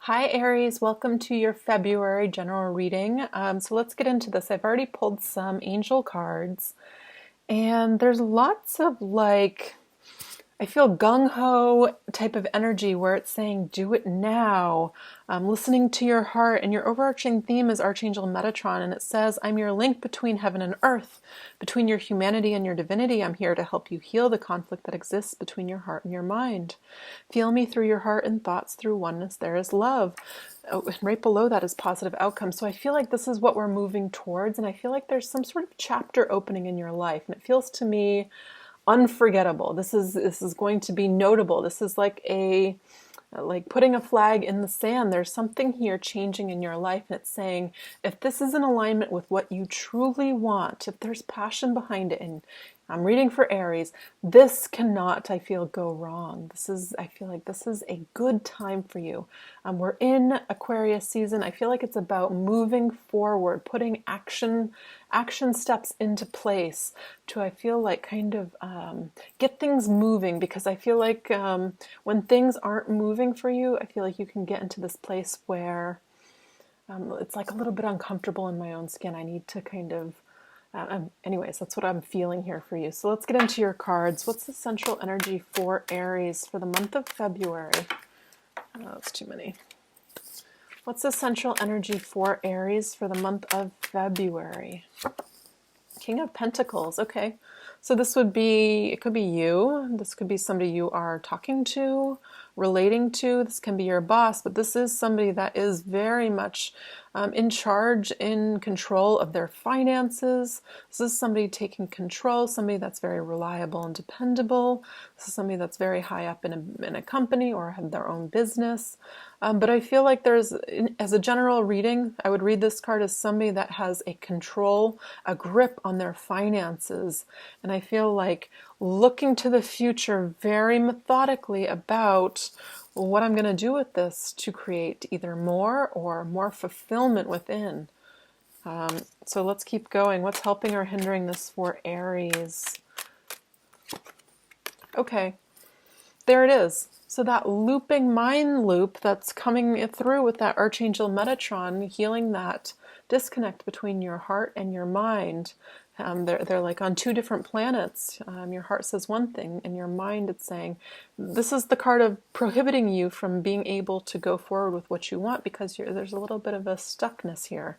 Hi Aries, welcome to your February general reading. So let's get into this. I've already pulled some angel cards, and there's lots of I feel gung-ho type of energy where it's saying, do it now, listening to your heart. And your overarching theme is Archangel Metatron, and it says, I'm your link between heaven and earth, between your humanity and your divinity. I'm here to help you heal the conflict that exists between your heart and your mind. Feel me through your heart and thoughts. Through oneness, there is love. Oh, and right below that is positive outcomes. So I feel like this is what we're moving towards, and I feel like there's some sort of chapter opening in your life, and it feels to me unforgettable. This is going to be notable. This is like putting a flag in the sand. There's something here changing in your life, and it's saying, if this is in alignment with what you truly want, if there's passion behind it, and I'm reading for Aries, this cannot, I feel, go wrong. I feel like this is a good time for you. We're in Aquarius season. I feel like it's about moving forward, putting action steps into place to, I feel like, kind of get things moving, because I feel like when things aren't moving for you, I feel like you can get into this place where it's like a little bit uncomfortable in my own skin. I need to kind of anyways, that's what I'm feeling here for you. So let's get into your cards. What's the central energy for Aries for the month of February? Oh, that's too many. What's the central energy for Aries for the month of February? King of Pentacles. Okay. So this would be, it could be you. This could be somebody you are talking to, relating to. This can be your boss, but this is somebody that is very much in charge, in control of their finances. This is somebody taking control, somebody that's very reliable and dependable. This is somebody that's very high up in a company or have their own business. But I feel like as a general reading, I would read this card as somebody that has a control, a grip on their finances. And I feel like looking to the future very methodically about what I'm going to do with this to create either more or more fulfillment within. So let's keep going. What's helping or hindering this for Aries? Okay, there it is. So that looping mind loop that's coming through with that Archangel Metatron, healing that disconnect between your heart and your mind. They're like on two different planets. Your heart says one thing, and your mind, it's saying, this is the card of prohibiting you from being able to go forward with what you want, because there's a little bit of a stuckness here.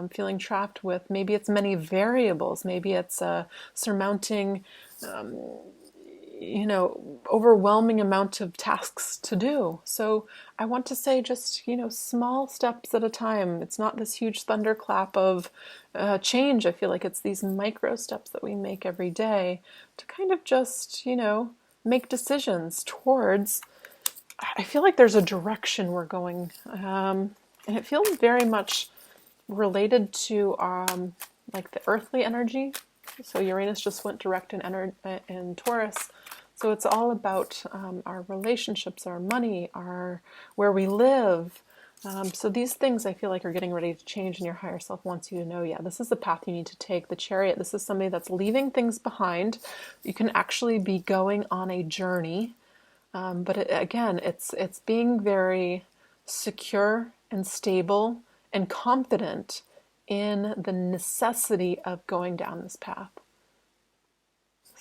Feeling trapped with, maybe it's many variables, maybe it's surmounting overwhelming amount of tasks to do. So I want to say, just, small steps at a time. It's not this huge thunderclap of change. I feel like it's these micro steps that we make every day to kind of just, make decisions towards, I feel like there's a direction we're going. And it feels very much related to like the earthly energy. So Uranus just went direct in Taurus. So it's all about our relationships, our money, where we live. So these things I feel like are getting ready to change, and your higher self wants you to know, yeah, this is the path you need to take. The Chariot, this is somebody that's leaving things behind. You can actually be going on a journey. But again, it's being very secure and stable and confident in the necessity of going down this path.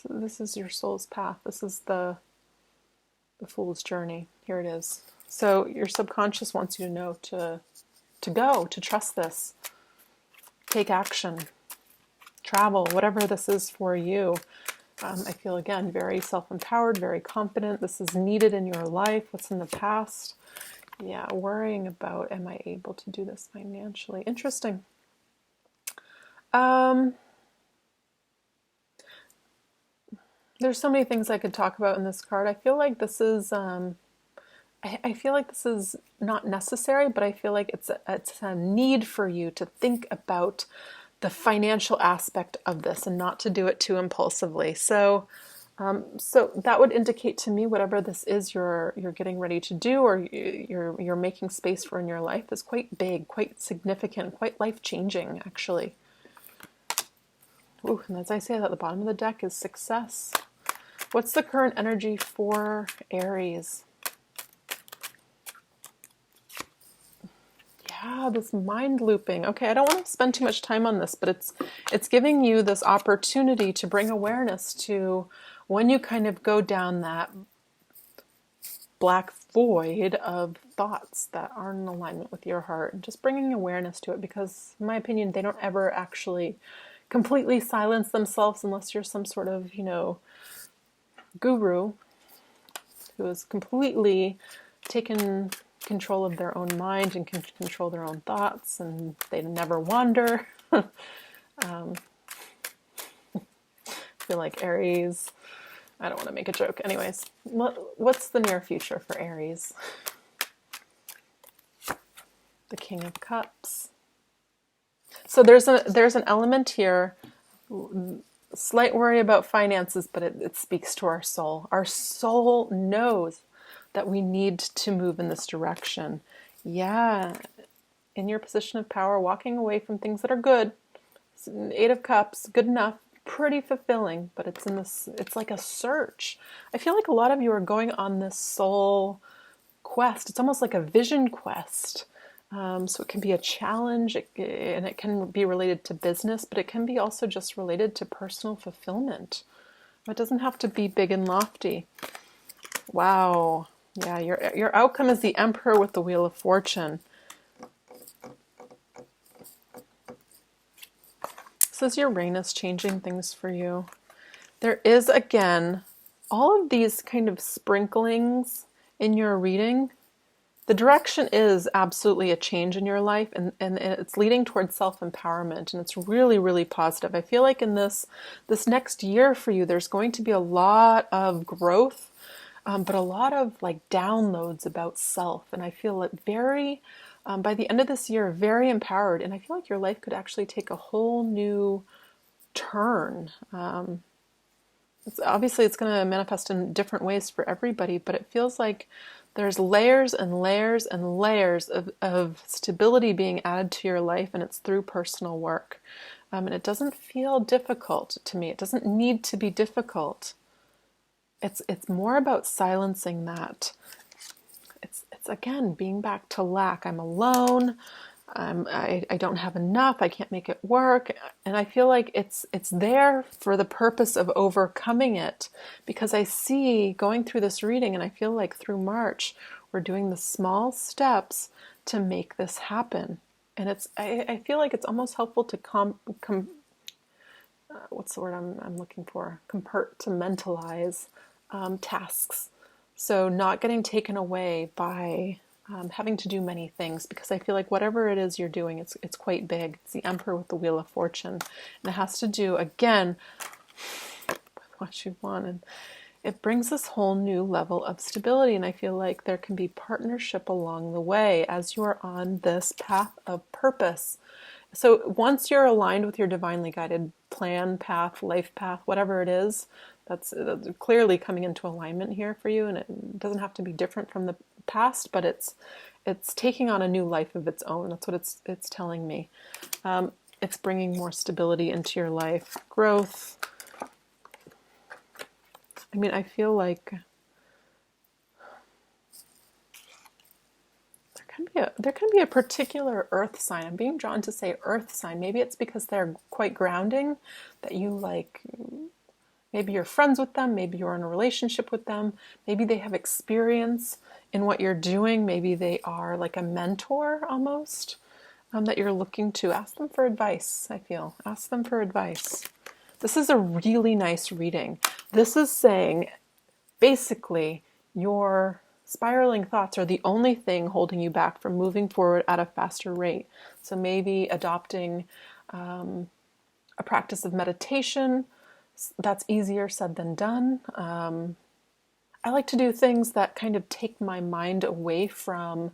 So this is your soul's path. This is the fool's journey. Here it is. So your subconscious wants you to know to go, to trust this, take action, travel, whatever this is for you. I feel, again, very self-empowered, very confident. This is needed in your life. What's in the past? Yeah, worrying about, am I able to do this financially? Interesting. There's so many things I could talk about in this card. I feel like this is, I feel like this is not necessary, but I feel like it's a need for you to think about the financial aspect of this and not to do it too impulsively. So that would indicate to me whatever this is you're getting ready to do, or you're making space for in your life, is quite big, quite significant, quite life-changing, actually. Ooh, and as I say that, at the bottom of the deck is success. What's the current energy for Aries? Yeah, this mind looping. Okay, I don't want to spend too much time on this, but it's giving you this opportunity to bring awareness to when you kind of go down that black void of thoughts that aren't in alignment with your heart, and just bringing awareness to it, because in my opinion they don't ever actually completely silence themselves unless you're some sort of, guru who has completely taken control of their own mind and can control their own thoughts, and they never wander. I feel like Aries, I don't want to make a joke. Anyways, what's the near future for Aries? The King of Cups. So there's an element here, slight worry about finances, but it speaks to our soul. Our soul knows that we need to move in this direction. Yeah, in your position of power, walking away from things that are good. Eight of Cups, good enough, pretty fulfilling, but it's like a search. I feel like a lot of you are going on this soul quest. It's almost like a vision quest. So it can be a challenge, and it can be related to business, but it can be also just related to personal fulfillment. It doesn't have to be big and lofty. Wow. Yeah, your outcome is the Emperor with the Wheel of Fortune. So is Uranus changing things for you? There is, again, all of these kind of sprinklings in your reading. The direction is absolutely a change in your life, and it's leading towards self-empowerment, and it's really, really positive. I feel like in this next year for you, there's going to be a lot of growth, but a lot of like downloads about self, and I feel like by the end of this year, very empowered, and I feel like your life could actually take a whole new turn. It's going to manifest in different ways for everybody, but it feels like there's layers and layers and layers of stability being added to your life, and it's through personal work. And it doesn't feel difficult to me. It doesn't need to be difficult. It's more about silencing that. It's again being back to lack. I'm alone. I don't have enough. I can't make it work. And I feel like it's there for the purpose of overcoming it, because I see going through this reading, and I feel like through March, we're doing the small steps to make this happen. And I feel like it's almost helpful to what's the word I'm looking for? Compartmentalize tasks. So not getting taken away by having to do many things, because I feel like whatever it is you're doing, it's quite big. It's the Emperor with the Wheel of Fortune, and it has to do, again, with what you want, and it brings this whole new level of stability, and I feel like there can be partnership along the way as you are on this path of purpose. So once you're aligned with your divinely guided plan, path, life path, whatever it is, that's clearly coming into alignment here for you, and it doesn't have to be different from the past, but it's taking on a new life of its own. That's what it's telling me. It's bringing more stability into your life, growth. I mean, I feel like there can be a particular earth sign. I'm being drawn to say earth sign. Maybe it's because they're quite grounding, that you like. Maybe you're friends with them, maybe you're in a relationship with them, maybe they have experience in what you're doing, maybe they are like a mentor almost, that you're looking to. Ask them for advice, I feel. Ask them for advice. This is a really nice reading. This is saying, basically, your spiraling thoughts are the only thing holding you back from moving forward at a faster rate. So maybe adopting a practice of meditation. That's easier said than done. I like to do things that kind of take my mind away from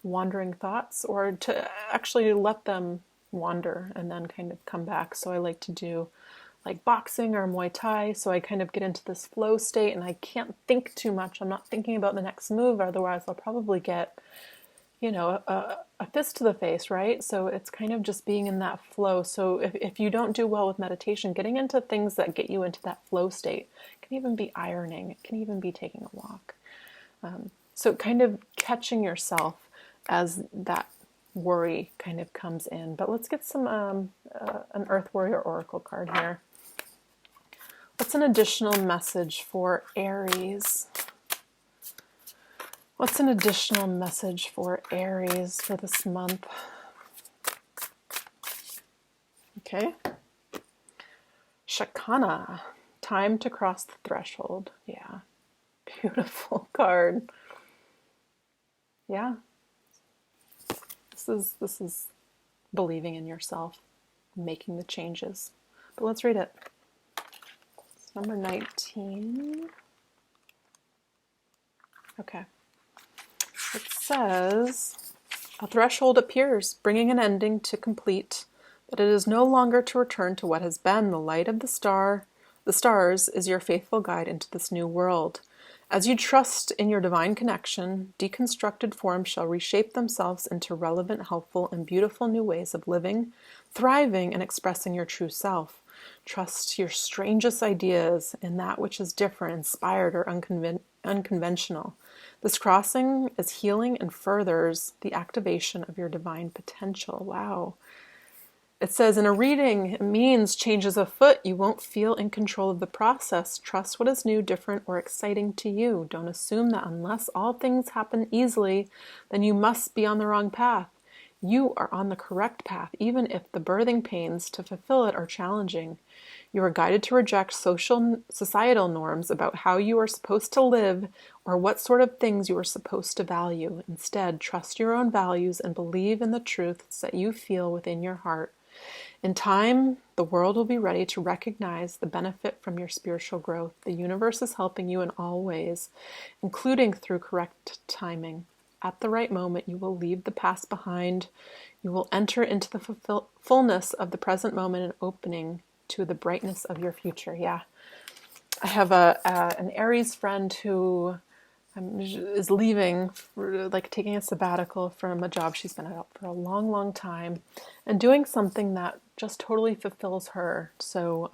wandering thoughts, or to actually let them wander and then kind of come back. So I like to do like boxing or Muay Thai, so I kind of get into this flow state and I can't think too much. I'm not thinking about the next move, otherwise I'll probably get a fist to the face, right? So it's kind of just being in that flow. So if you don't do well with meditation, getting into things that get you into that flow state, it can even be ironing, it can even be taking a walk. So kind of catching yourself as that worry kind of comes in. But let's get some an Earth Warrior Oracle card here. What's an additional message for Aries? What's an additional message for Aries for this month? Okay. Shakana, time to cross the threshold. Yeah, beautiful card. Yeah, this is believing in yourself, making the changes. But let's read it. It's number 19. Okay. It says, a threshold appears, bringing an ending to complete, but it is no longer to return to what has been. The light of the stars is your faithful guide into this new world. As you trust in your divine connection, deconstructed forms shall reshape themselves into relevant, helpful, and beautiful new ways of living, thriving, and expressing your true self. Trust your strangest ideas in that which is different, inspired, or unconventional. This crossing is healing and furthers the activation of your divine potential. Wow. It says in a reading, it means changes afoot. You won't feel in control of the process. Trust what is new, different, or exciting to you. Don't assume that unless all things happen easily, then you must be on the wrong path. You are on the correct path, even if the birthing pains to fulfill it are challenging. You are guided to reject societal norms about how you are supposed to live or what sort of things you are supposed to value. Instead, trust your own values and believe in the truths that you feel within your heart. In time, the world will be ready to recognize the benefit from your spiritual growth. The universe is helping you in all ways, including through correct timing. At the right moment, you will leave the past behind. You will enter into the fullness of the present moment and opening to the brightness of your future. Yeah. I have an Aries friend who is leaving, taking a sabbatical from a job she's been at for a long, long time, and doing something that just totally fulfills her. So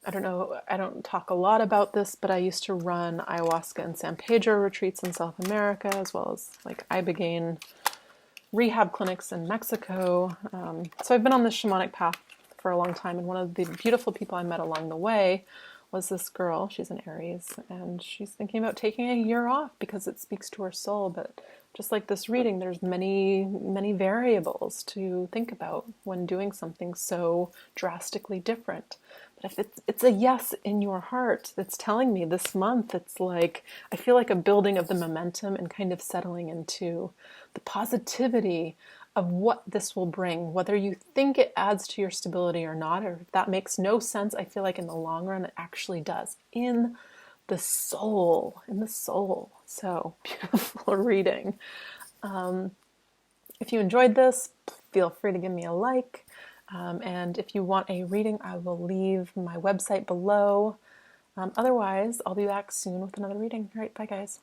I don't know, I don't talk a lot about this, but I used to run ayahuasca and San Pedro retreats in South America, as well as like ibogaine rehab clinics in Mexico. So I've been on this shamanic path for a long time, and one of the beautiful people I met along the way was this girl. She's an Aries, and she's thinking about taking a year off because it speaks to her soul. But just like this reading, there's many, many variables to think about when doing something so drastically different. But if it's a yes in your heart that's telling me this month, it's like, I feel like a building of the momentum and kind of settling into the positivity of what this will bring, whether you think it adds to your stability or not, or if that makes no sense. I feel like in the long run, it actually does. In the soul. So beautiful reading. If you enjoyed this, feel free to give me a like. And if you want a reading, I will leave my website below. Otherwise, I'll be back soon with another reading. All right, bye guys.